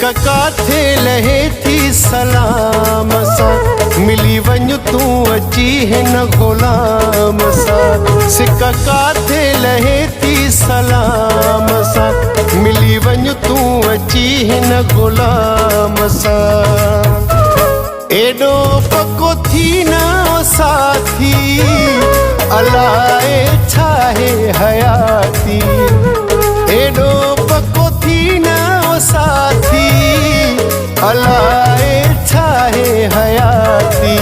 सिक्का काथे लहे थी सलाम सा मिली वञ तू अची हिन गुलाम सा। सिक्का काथे लहे थी सलाम सा मिली वञ तू अची हिन गुलाम सा। एडो पको थी न साथी अलाए छाहे हयाती। एडो पको थी न साथी अलाए छाहे हयाती।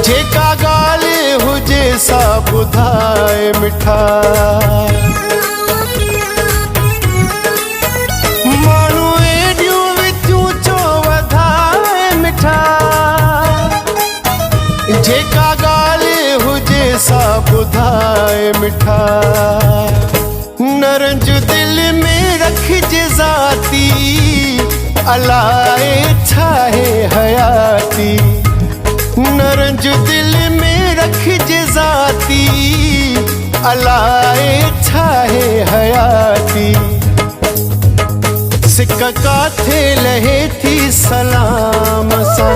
जेका ॻाल्हि हुजे सा ॿुधाए मिठा। माण्हू एॾियूं विथियूं छो वधाए मिठा। जेका ॻाल्हि हुजे सा ॿुधाए मिठा। नरंज दिल में रखिजे ज़ाती अलाए छाहे हयाती। नरंज दिल में रखिजे ज़ाती अलाए छाहे हयाती। सिक्का काथे लहे थी सलाम सा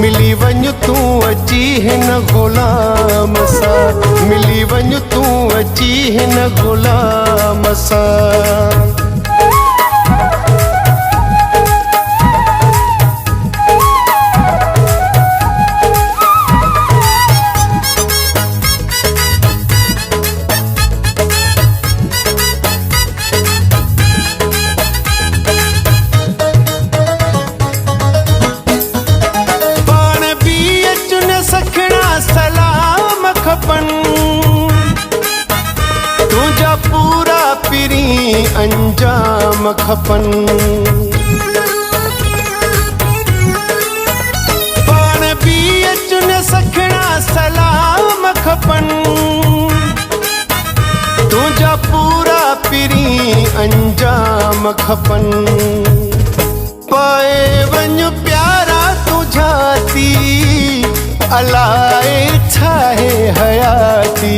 मिली वञ तू अची हिन गुलाम सा। मिली वञ तू अची हिन गुलाम सा। तुझा पूरा पिरी अंजाम खपन। पाण भी अचुन सखणा सलाम खपन। तुझा पूरा पिरी अंजाम खपन। पाए वञ प्यारा तुझा थी अलाए छाहे हयाती।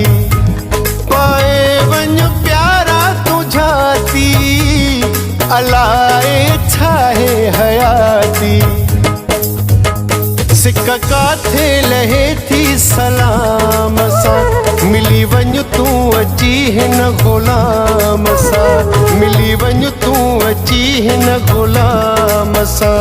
पाए वञ प्यारा तुझा थी अलाए छाहे हयाती। सिक्का काथे लहे थी सलाम सा मिली वञ तू अची हिन गुलाम सा। मिली वञ तू अची हिन गुलाम सा।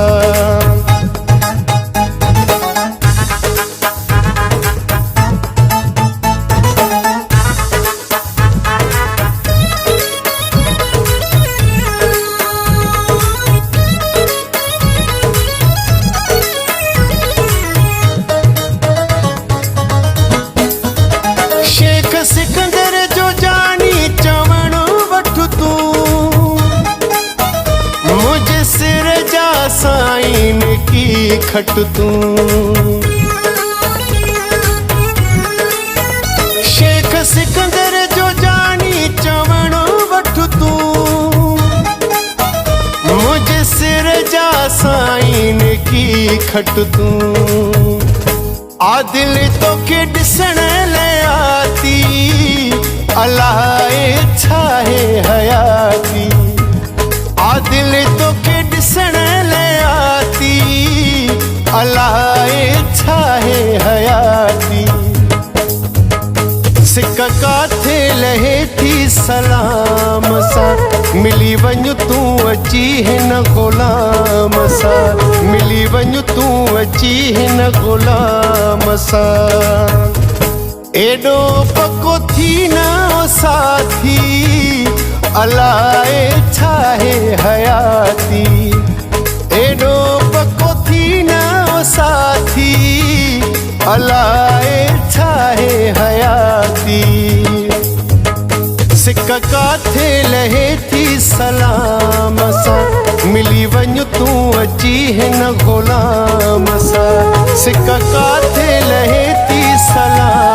सिकंदर जो जानी चवण वठ तू मुझे सिर जा साइन की खट तू। शेख सिकंदर जो जानी चवण वठ तू मुझे सिर जा साइन की खट तू। आदिल तो के ॾिसण आती अलाए छाहे हयाती। आदिल तो के ॾिसण आती अलाए छाहे हयाती। सिक्का काथे लहे थी सलाम सा मिली वञ तू अची हिन गुलाम सा। मिली वञ तू अची हिन गुलाम सा। एडो पको थी न साथी अलाए छाहे हयाती। एडो पको थी न साथी अलाए छाहे हयाती। सिक्का काथे लहे थी सलाम सा मिली वञ तू अची हिन ग़ुलाम सां सिक काथे लहे थी सलाम